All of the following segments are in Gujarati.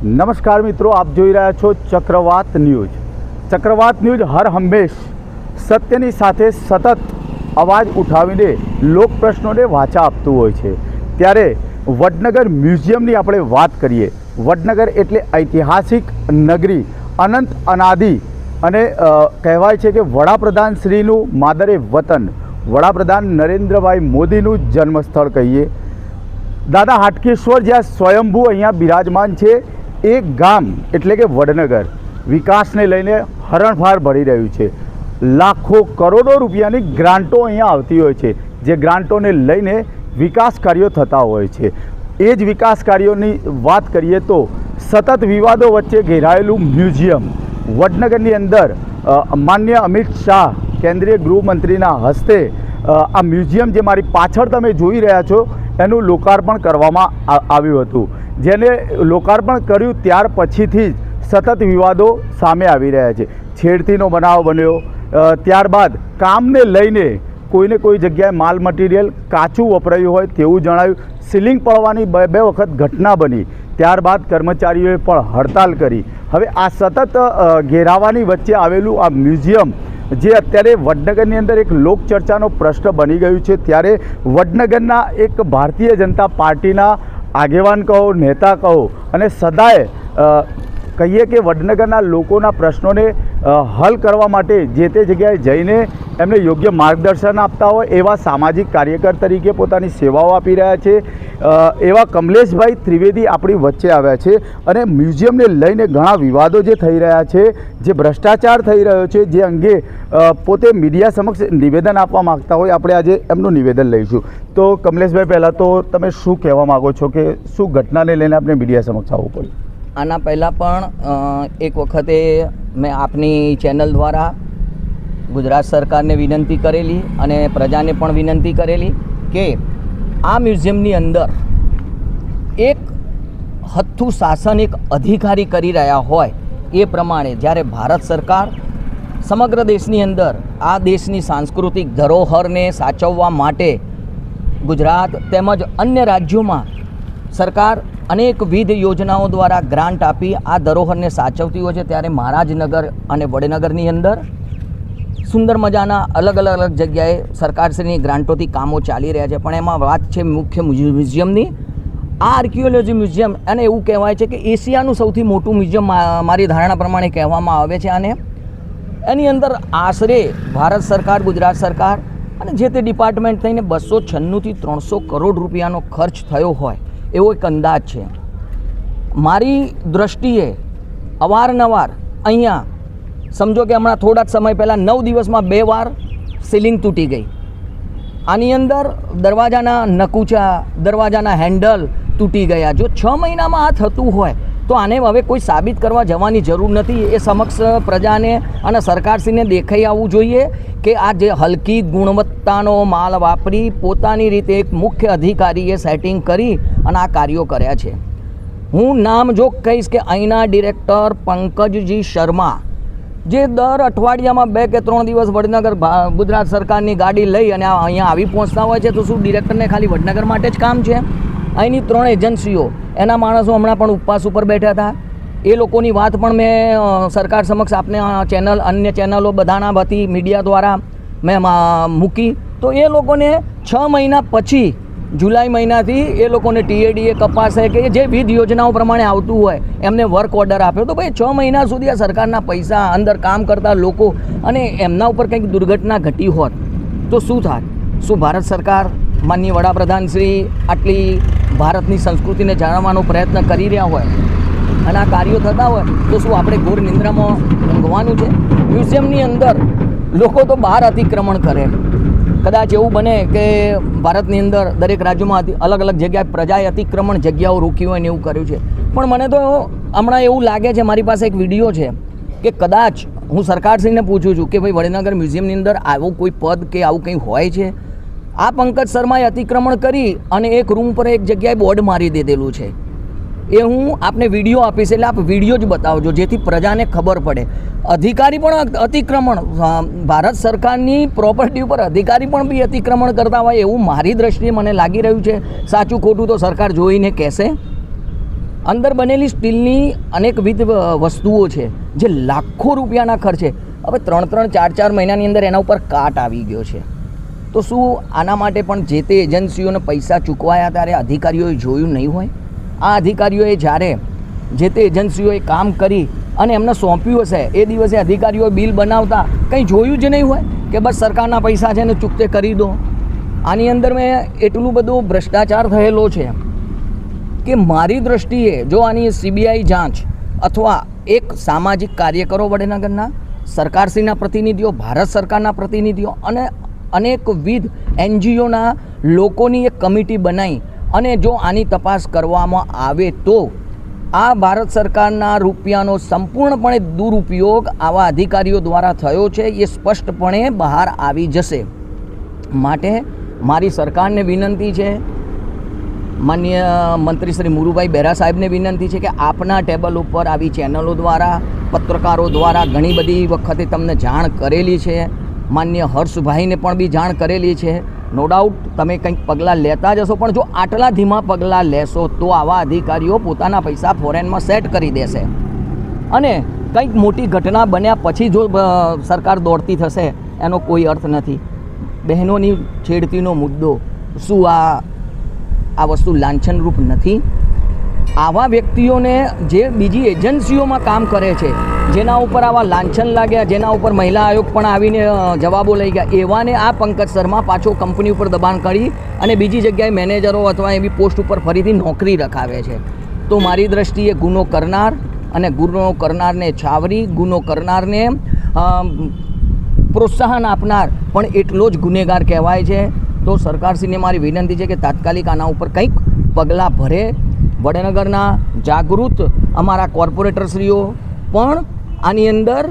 નમસ્કાર મિત્રો, આપ જોઈ રહ્યા છો ચક્રવાત ન્યૂઝ. ચક્રવાત ન્યૂઝ હર હંમેશ સત્યની સાથે સતત અવાજ ઉઠાવીને લોક પ્રશ્નોને વાચા આપતું હોય છે. ત્યારે વડનગર મ્યુઝિયમની આપણે વાત કરીએ. વડનગર એટલે ઐતિહાસિક નગરી, અનંત અનાદિ અને કહેવાય છે કે વડાપ્રધાન શ્રીનું માદરે વતન, વડાપ્રધાન નરેન્દ્રભાઈ મોદીનું જન્મસ્થળ કહીએ. દાદા હાટકેશ્વર જ્યાં સ્વયંભૂ અહીંયા બિરાજમાન છે, એ ગામ એટલે કે વડનગર વિકાસને લઈને હરણફાળ ભરી રહ્યું છે. લાખો કરોડો રૂપિયાની ગ્રાન્ટો અહીંયા આવતી હોય છે, જે ગ્રાન્ટોને લઈને વિકાસ કાર્યો થતા હોય છે. એ જ વિકાસ કાર્યોની વાત કરીએ તો સતત વિવાદો વચ્ચે ઘેરાયેલું મ્યુઝિયમ વડનગરની અંદર માન્ય અમિત શાહ કેન્દ્રીય ગૃહમંત્રીના હસ્તે આ મ્યુઝિયમ જે મારી પાછળ તમે જોઈ રહ્યા છો એનું લોકાર્પણ કરવામાં આવ્યું હતું. જેને લોકાર્પણ કર્યું ત્યાર પછીથી જ સતત વિવાદો સામે આવી રહ્યા છે. છેડતીનો બનાવ બન્યો, ત્યારબાદ કામને લઈને કોઈને કોઈ જગ્યાએ માલ મટીરિયલ કાચું વપરાયું હોય તેવું જણાયું. સીલિંગ પડવાની બે વખત ઘટના બની, ત્યારબાદ કર્મચારીઓએ પણ હડતાલ કરી. હવે આ સતત ઘેરાવાની વચ્ચે આવેલું આ મ્યુઝિયમ જે અત્યારે વડનગરની અંદર એક લોકચર્ચાનો પ્રશ્ન બની ગયું છે. ત્યારે વડનગરના એક ભારતીય જનતા પાર્ટીના આગેવાન કહો, નેતા કહો, અને સદાય કહીએ કે વડનગરના લોકોના પ્રશ્નોને હલ કરવા માટે જે તે જગ્યાએ જઈને એમને યોગ્ય માર્ગદર્શન આપતા હોય એવા સામાજિક કાર્યકર તરીકે પોતાની સેવાઓ આપી રહ્યા છે એવા કમલેશભાઈ ત્રિવેદી આપણી વચ્ચે આવ્યા છે. અને મ્યુઝિયમને લઈને ઘણા વિવાદો જે થઈ રહ્યા છે, જે ભ્રષ્ટાચાર થઈ રહ્યો છે, જે અંગે પોતે મીડિયા સમક્ષ નિવેદન આપવા માગતા હોય, આપણે આજે એમનું નિવેદન લઈશું. તો કમલેશભાઈ, પહેલાં તો તમે શું કહેવા માગો છો કે શું ઘટનાને લઈને આપણે મીડિયા સમક્ષ આવવું પડ્યું? આના પહેલાં પણ એક વખતે મેં આપની ચેનલ દ્વારા ગુજરાત સરકારને વિનંતી કરેલી અને પ્રજાને પણ વિનંતી કરેલી કે આ મ્યુઝિયમની અંદર એક હથ્થું શાસન એક અધિકારી કરી રહ્યા હોય એ પ્રમાણે જ્યારે ભારત સરકાર સમગ્ર દેશની અંદર આ દેશની સાંસ્કૃતિક ધરોહરને સાચવવા માટે ગુજરાત તેમજ અન્ય રાજ્યોમાં સરકાર અનેકવિધ યોજનાઓ દ્વારા ગ્રાન્ટ આપી આ ધરોહરને સાચવતી હોય છે, ત્યારે મહારાજનગર અને વડનગરની અંદર સુંદર મજાના અલગ અલગ જગ્યાએ સરકારશ્રીની ગ્રાન્ટોથી કામો ચાલી રહ્યા છે. પણ એમાં વાત છે મુખ્ય મ્યુઝિયમની. આ આર્કિયોલોજી મ્યુઝિયમ, અને એવું કહેવાય છે કે એશિયાનું સૌથી મોટું મ્યુઝિયમ મારી ધારણા પ્રમાણે કહેવામાં આવે છે. અને એની અંદર આશરે ભારત સરકાર, ગુજરાત સરકાર અને જે તે ડિપાર્ટમેન્ટ થઈને 296 થી 300 કરોડ રૂપિયાનો ખર્ચ થયો હોય એવો એક અંદાજ છે. મારી દૃષ્ટિએ અવારનવાર અહીંયા સમજો કે હમણાં થોડા જ સમય પહેલાં 9 દિવસમાં 2 વાર સીલિંગ તૂટી ગઈ. આની અંદર દરવાજાના નકુચા, દરવાજાના હેન્ડલ તૂટી ગયા. જો 6 મહિનામાં આ થતું હોય તો આને હવે કોઈ સાબિત કરવા જવાની જરૂર નથી. એ સમક્ષ પ્રજાને અને સરકારશ્રીને દેખાઈ આવવું જોઈએ કે આ જે હલકી ગુણવત્તાનો માલ વાપરી પોતાની રીતે એક મુખ્ય અધિકારીએ સેટિંગ કરી અને આ કાર્યો કર્યા છે. હું નામ જો કહીશ કે અહીંના ડિરેક્ટર પંકજજી શર્મા, જે દર અઠવાડિયામાં 2 કે 3 દિવસ વડનગર ગુજરાત સરકારની ગાડી લઈ અને અહીંયા આવી પહોંચતા હોય છે, તો શું ડિરેક્ટરને ખાલી વડનગર માટે જ કામ છે? અહીંની 3 એજન્સીઓ, એના માણસો હમણાં પણ ઉપવાસ ઉપર બેઠા હતા. એ લોકોની વાત પણ મેં સરકાર સમક્ષ આપને ચેનલ, અન્ય ચેનલો બધાના વતી મીડિયા દ્વારા મેં મૂકી. તો એ લોકોને 6 મહિના પછી જુલાઈ મહિનાથી એ લોકોને TADA કપાશે કે જે વિવિધ યોજનાઓ પ્રમાણે આવતું હોય એમને વર્ક ઓર્ડર આપ્યો. તો ભાઈ 6 મહિના સુધી આ સરકારના પૈસા, અંદર કામ કરતા લોકો, અને એમના ઉપર કંઈક દુર્ઘટના ઘટી હોત તો શું થાય? શું ભારત સરકાર, માનનીય વડાપ્રધાન શ્રી આટલી ભારતની સંસ્કૃતિને જાણવાનો પ્રયત્ન કરી રહ્યા હોય અને આ કાર્યો થતા હોય તો શું આપણે ઘોર નિંદ્રામાં ઊંઘવાનું છે? મ્યુઝિયમની અંદર લોકો તો બહાર અતિક્રમણ કરે. કદાચ એવું બને કે ભારતની અંદર દરેક રાજ્યોમાં અલગ અલગ જગ્યાએ પ્રજાએ અતિક્રમણ જગ્યાઓ રોકી હોય ને એવું કર્યું છે. પણ મને તો હમણાં એવું લાગે છે, મારી પાસે એક વિડીયો છે કે કદાચ હું સરકારશ્રીને પૂછું છું કે ભાઈ વડનગર મ્યુઝિયમની અંદર આવું કોઈ પદ કે આવું કંઈ હોય છે? આ પંકજ શર્માએ અતિક્રમણ કરી અને એક રૂમ પર એક જગ્યાએ બોર્ડ મારી દીધેલું છે. એ હું આપને વિડીયો આપીશ, એટલે આપ વિડીયો જ બતાવજો જેથી પ્રજાને ખબર પડે. અધિકારી પણ અતિક્રમણ, ભારત સરકારની પ્રોપર્ટી ઉપર અધિકારી પણ બી અતિક્રમણ કરતા હોય એવું મારી દ્રષ્ટિએ મને લાગી રહ્યું છે. સાચું ખોટું તો સરકાર જોઈને કહેશે. અંદર બનેલી સ્ટીલની અનેકવિધ વસ્તુઓ છે જે લાખો રૂપિયાના ખર્ચે હવે 3-4 મહિનાની અંદર એના ઉપર કાટ આવી ગયો છે. તો શું આના માટે પણ જે તે એજન્સીઓને પૈસા ચૂકવાયા ત્યારે અધિકારીઓએ જોયું નહીં હોય? આ અધિકારીઓએ જ્યારે જે તે એજન્સીઓએ કામ કરી અને એમને સોંપ્યું હશે એ દિવસે અધિકારીઓ બિલ બનાવતા કંઈ જોયું જ નહીં હોય કે બસ સરકારના પૈસા છે ને ચૂકતે કરી દો. આની અંદર મેં એટલું બધું ભ્રષ્ટાચાર થયેલો છે કે મારી દ્રષ્ટિએ જો આની CBI જાંચ અથવા એક સામાજિક કાર્યકરો વડનગરના, સરકારશ્રીના પ્રતિનિધિઓ, ભારત સરકારના પ્રતિનિધિઓ અને અનેકવિધ NGOના લોકોની એક કમિટી બનાવી અને જો આની તપાસ કરવામાં આવે તો આ ભારત સરકારના રૂપિયાનો સંપૂર્ણપણે દુરુપયોગ આવા અધિકારીઓ દ્વારા થયો છે એ સ્પષ્ટપણે બહાર આવી જશે. માટે મારી સરકારને વિનંતી છે, માનનીય મંત્રી શ્રી મુરુભાઈ બેરા સાહેબને વિનંતી છે કે આપના ટેબલ ઉપર આવી ચેનલો દ્વારા, પત્રકારો દ્વારા ઘણી બધી વખતે તમને જાણ કરેલી છે. માનનીય હર્ષભાઈને પણ બી જાણ કરેલી છે. નો ડાઉટ તમે કંઈક પગલાં લેતા જશો, પણ જો આટલા ધીમા પગલાં લેશો તો આવા અધિકારીઓ પોતાના પૈસા ફોરેનમાં સેટ કરી દેશે અને કંઈક મોટી ઘટના બન્યા પછી જો સરકાર દોડતી થશે એનો કોઈ અર્થ નથી. બહેનોની છેડતીનો મુદ્દો શું આ વસ્તુ લાંછનરૂપ નથી? આવા વ્યક્તિઓને જે બીજી એજન્સીઓમાં કામ કરે છે, જેના ઉપર આવા લાંછન લાગ્યા, જેના ઉપર મહિલા આયોગ પણ આવીને જવાબો લઈ ગયા, એવાને આ પંકજ શર્મા પાછો કંપની ઉપર દબાણ કરી અને બીજી જગ્યાએ મેનેજરો અથવા એવી પોસ્ટ ઉપર ફરીથી નોકરી રખાવે છે. તો મારી દ્રષ્ટિએ ગુનો કરનાર અને ગુનો કરનારને છાવરી, ગુનો કરનારને પ્રોત્સાહન આપનાર પણ એટલો જ ગુનેગાર કહેવાય છે. તો સરકારશ્રીને મારી વિનંતી છે કે તાત્કાલિક આના ઉપર કંઈક પગલાં ભરે. વડનગરના જાગૃત અમારા કોર્પોરેટરશ્રીઓ પણ આની અંદર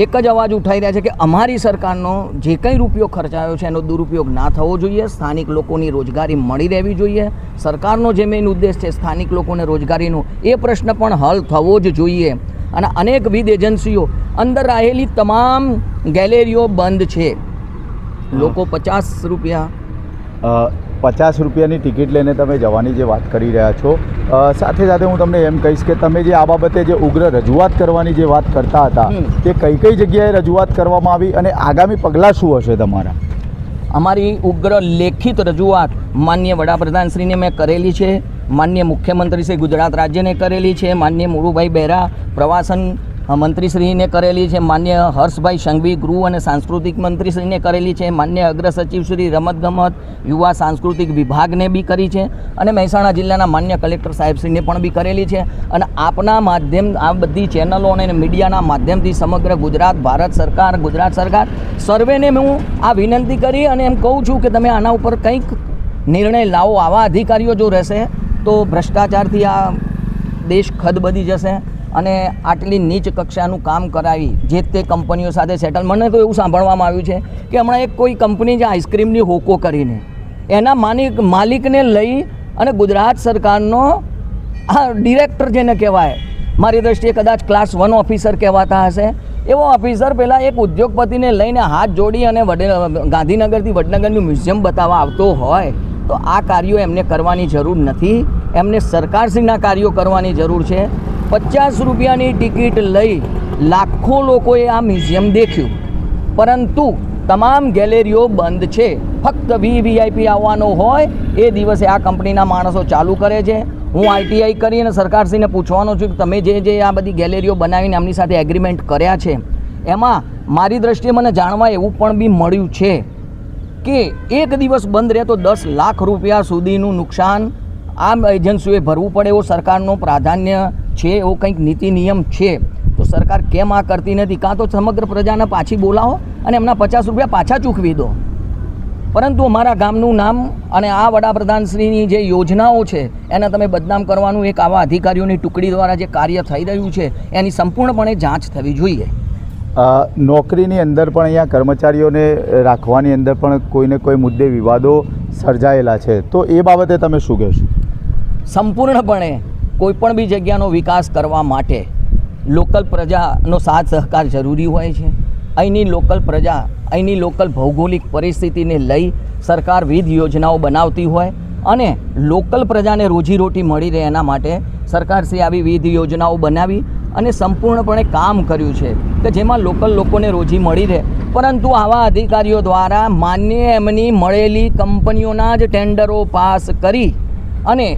એક જ અવાજ ઉઠાવી રહ્યા છે કે અમારી સરકારનો જે કંઈ રૂપિયો ખર્ચાયો છે એનો દુરુપયોગ ના થવો જોઈએ. સ્થાનિક લોકોની રોજગારી મળી રહેવી જોઈએ. સરકારનો જે મેઇન ઉદ્દેશ છે સ્થાનિક લોકોને રોજગારીનો, એ પ્રશ્ન પણ હલ થવો જ જોઈએ. અને અનેકવિધ એજન્સીઓ અંદર રહેલી તમામ ગેલેરીઓ બંધ છે. લોકો 50 રૂપિયા 50 રૂપિયાની ટિકિટ લઈને તમે જવાની જે વાત કરી રહ્યા છો, સાથે સાથે હું તમને એમ કહીશ કે તમે જે આ બાબતે જે ઉગ્ર રજૂઆત કરવાની જે વાત કરતા હતા તે કઈ કઈ જગ્યાએ રજૂઆત કરવામાં આવી અને આગામી પગલાં શું હશે તમારા? અમારી ઉગ્ર લેખિત રજૂઆત માનનીય વડાપ્રધાનશ્રીને મેં કરેલી છે, માનનીય મુખ્યમંત્રી શ્રી ગુજરાત રાજ્યને કરેલી છે, માનનીય મુરુભાઈ બેરા પ્રવાસન મંત્રીશ્રીને કરેલી છે, માન્ય હર્ષભાઈ સંઘવી ગૃહ અને સાંસ્કૃતિક મંત્રીશ્રીને કરેલી છે, માન્ય અગ્ર સચિવ શ્રી રમતગમત યુવા સાંસ્કૃતિક વિભાગને બી કરી છે અને મહેસાણા જિલ્લાના માન્ય કલેક્ટર સાહેબશ્રીને પણ બી કરેલી છે. અને આપના માધ્યમ, આ બધી ચેનલો અને મીડિયાના માધ્યમથી સમગ્ર ગુજરાત ગુજરાત સરકાર સર્વેને હું આ વિનંતી કરી અને એમ કહું છું કે તમે આના ઉપર કંઈક નિર્ણય લાવો. આવા અધિકારીઓ જો રહેશે તો ભ્રષ્ટાચારથી આ દેશ ખદબદી જશે અને આટલી નીચ કક્ષાનું કામ કરાવી જે તે કંપનીઓ સાથે સેટલ. મને તો એવું સાંભળવામાં આવ્યું છે કે હમણાં એક કોઈ કંપની જે આઈસ્ક્રીમની હોકો કરીને એના માલિકને લઈ અને ગુજરાત સરકારનો આ ડિરેક્ટર જેને કહેવાય, મારી દ્રષ્ટિએ કદાચ ક્લાસ 1 ઓફિસર કહેવાતા હશે, એવો ઓફિસર પહેલાં એક ઉદ્યોગપતિને લઈને હાથ જોડી અને ગાંધીનગરથી વડનગરનું મ્યુઝિયમ બતાવવા આવતો હોય તો આ કાર્યો એમને કરવાની જરૂર નથી. એમને સરકારશ્રીના કાર્યો કરવાની જરૂર છે. 50 રૂપિયાની ટિકિટ લઈ લાખો લોકોએ આ મ્યુઝિયમ દેખ્યું, પરંતુ તમામ ગેલેરીઓ બંધ છે. ફક્ત VIP આવવાનો હોય એ દિવસે આ કંપનીના માણસો ચાલુ કરે છે. હું ITI કરીને સરકારશ્રીને પૂછવાનો છું કે તમે જે આ બધી ગેલેરીઓ બનાવીને એમની સાથે એગ્રીમેન્ટ કર્યા છે, એમાં મારી દ્રષ્ટિએ મને જાણવા એવું પણ બી મળ્યું છે કે એક દિવસ બંધ રહે તો 10 લાખ રૂપિયા સુધીનું નુકસાન આ એજન્સીઓએ ભરવું પડે એવો સરકારનો પ્રાધાન્ય છે, એવો કંઈક નીતિ નિયમ છે. તો સરકાર કેમ આ કરતી નથી? કાં તો સમગ્ર પ્રજાને પાછી બોલાવો અને એમના 50 રૂપિયા પાછા ચૂકવી દો. પરંતુ અમારા ગામનું નામ અને આ વડાપ્રધાનશ્રીની જે યોજનાઓ છે એને તમે બદનામ કરવાનું એક આવા અધિકારીઓની ટુકડી દ્વારા જે કાર્ય થઈ રહ્યું છે એની સંપૂર્ણપણે જાંચ થવી જોઈએ. નોકરીની અંદર પણ અહીંયા કર્મચારીઓને રાખવાની અંદર પણ કોઈને કોઈ મુદ્દે વિવાદો સર્જાયેલા છે, તો એ બાબતે તમે શું કહેશો? સંપૂર્ણપણે કોઈપણ બી જગ્યાનો વિકાસ કરવા માટે લોકલ પ્રજાનો સાથ સહકાર જરૂરી હોય છે. અહીંની લોકલ પ્રજા, અહીંની લોકલ ભૌગોલિક પરિસ્થિતિને લઈ સરકાર વિવિધ યોજનાઓ બનાવતી હોય અને લોકલ પ્રજાને રોજીરોટી મળી રહે એના માટે સરકારશ્રી આવી વિવિધ યોજનાઓ બનાવી અને સંપૂર્ણપણે કામ કર્યું છે કે જેમાં લોકલ લોકોને રોજી મળી રહે, પરંતુ આવા અધિકારીઓ દ્વારા માન્ય એમની મળેલી કંપનીઓના જ ટેન્ડરો પાસ કરી અને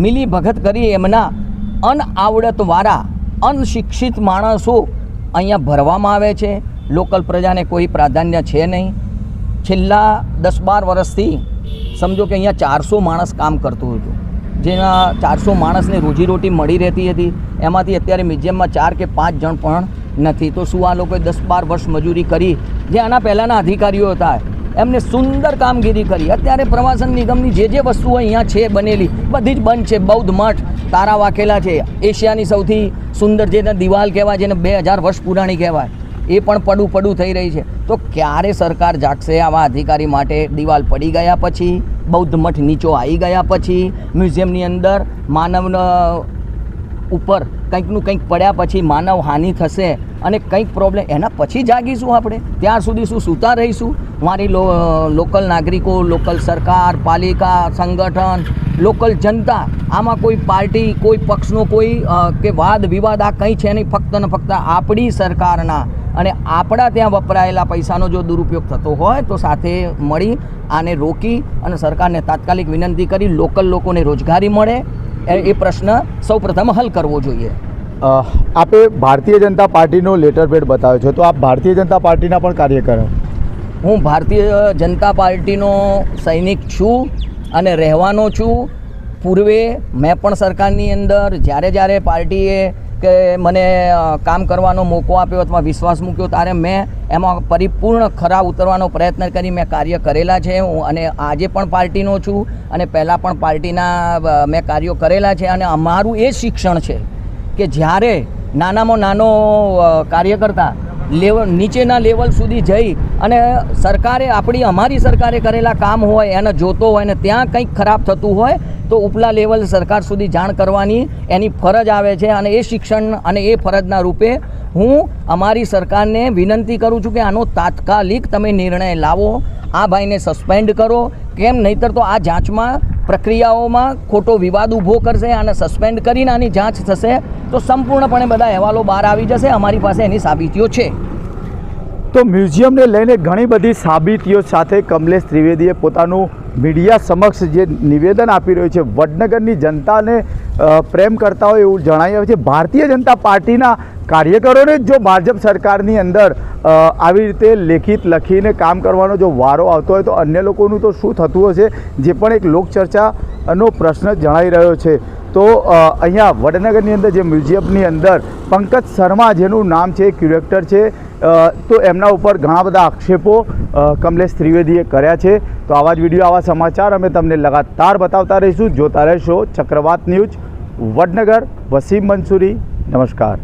મિલીભગત કરી એમના અનઆવડતવાળા અનશિક્ષિત માણસો અહીંયા ભરવામાં આવે છે. લોકલ પ્રજાને કોઈ પ્રાધાન્ય છે નહીં. છેલ્લા 10-12 વર્ષથી સમજો કે અહીંયા 400 માણસ કામ કરતું હતું, જેના 400 માણસને રોજીરોટી મળી રહેતી હતી. એમાંથી અત્યારે મ્યુઝિયમમાં 4 કે 5 જણ પણ નથી. તો શું આ લોકોએ 10-12 વર્ષ મજૂરી કરી? જે આના પહેલાંના અધિકારીઓ હતા એમને સુંદર કામગીરી કરી. અત્યારે પ્રવાસન નિગમની જે વસ્તુઓ અહીંયા છે બનેલી બધી જ બંધ છે. બૌદ્ધ મઠ તારા વાકેલા છે, એશિયાની સૌથી સુંદર જેને દિવાલ કહેવાય, જેને 2000 વર્ષ પુરાણી કહેવાય, એ પણ પડું થઈ રહી છે. તો ક્યારે સરકાર જાગશે આવા અધિકારી માટે? દિવાલ પડી ગયા પછી, બૌદ્ધ મઠ નીચો આવી ગયા પછી, મ્યુઝિયમની અંદર માનવ ઉપર કંઈકનું કંઈક પડ્યા પછી માનવ હાનિ થશે અને કંઈક પ્રોબ્લેમ, એના પછી જાગીશું આપણે? ત્યાર સુધી શું સૂતા રહીશું? મારી લોકલ નાગરિકો, લોકલ સરકાર, પાલિકા, સંગઠન, લોકલ જનતા, આમાં કોઈ પાર્ટી, કોઈ પક્ષનો કોઈ કે વાદ વિવાદ આ કંઈ છે નહીં. ફક્ત ને ફક્ત આપણી સરકારના અને આપણા ત્યાં વપરાયેલા પૈસાનો જો દુરુપયોગ થતો હોય તો સાથે મળી આને રોકી અને સરકારને તાત્કાલિક વિનંતી કરી લોકલ લોકોને રોજગારી મળે એ પ્રશ્ન સૌપ્રથમ હલ કરવો જોઈએ. આપે ભારતીય જનતા પાર્ટીનો લેટર પેડ બતાવ્યો છે, તો આપ ભારતીય જનતા પાર્ટીના પણ કાર્યકર? હું ભારતીય જનતા પાર્ટીનો સૈનિક છું અને રહેવાનો છું. પૂર્વે મેં પણ સરકારની અંદર જ્યારે પાર્ટીએ કે મને કામ કરવાનો મોકો આપ્યો અથવા વિશ્વાસ મૂક્યો ત્યારે મેં એમાં પરિપૂર્ણ ખરા ઉતરવાનો પ્રયત્ન કરી મેં કાર્ય કરેલા છે. હું અને આજે પણ પાર્ટીનો છું અને પહેલાં પણ પાર્ટીના મેં કાર્યો કરેલા છે. અને અમારું એ શિક્ષણ છે કે જ્યારે નાનામાં નાનો કાર્યકર્તા નીચેના લેવલ સુધી જઈ અને અમારી સરકારે કરેલા કામ હોય એને જોતો હોય ને ત્યાં કંઈક ખરાબ થતું હોય તો ઉપલા લેવલ સરકાર સુધી જાણ કરવાની એની ફરજ આવે છે. અને એ શિક્ષણ અને એ ફરજના રૂપે હું અમારી સરકારને વિનંતી કરું છું કે આનો તાત્કાલિક તમે નિર્ણય લાવો, આ ભાઈને સસ્પેન્ડ કરો. કેમ? નહીંતર તો આ જાંચમાં પ્રક્રિયાઓમાં ખોટો વિવાદ ઊભો કરશે. અને સસ્પેન્ડ કરીને આની જાંચ થશે તો સંપૂર્ણપણે બધા અહેવાલો બહાર આવી જશે. અમારી પાસે એની સાબિતીઓ છે. તો મ્યુઝિયમને લઈને ઘણી બધી સાબિતીઓ સાથે કમલેશ ત્રિવેદીએ પોતાનું મીડિયા સમક્ષ જે નિવેદન આપી રહ્યું છે, વડનગરની જનતાને પ્રેમ કરતા હોય એવું જણાવી આવે છે. ભારતીય જનતા પાર્ટીના કાર્યકરોને જો ભાજપ સરકારની અંદર આવી રીતે લેખિત લખીને કામ કરવાનો જો વારો આવતો હોય તો અન્ય લોકોનું તો શું થતું હશે, જે પણ એક લોકચર્ચાનો પ્રશ્ન જણાઈ રહ્યો છે. તો અહીંયા વડનગરની અંદર જે મ્યુઝિયમની અંદર પંકજ શર્મા જેનું નામ છે, ક્યુરેટર છે, તો એમના ઉપર ઘણા બધા આક્ષેપો કમલેશ ત્રિવેદીએ કર્યા છે. તો આવા જ વિડીયો, આવા સમાચાર અમે તમને લગાતાર બતાવતા રહીશું. જોતા રહેશો ચક્રવાત ન્યૂઝ. વડનગર, વસીમ મંસૂરી. નમસ્કાર.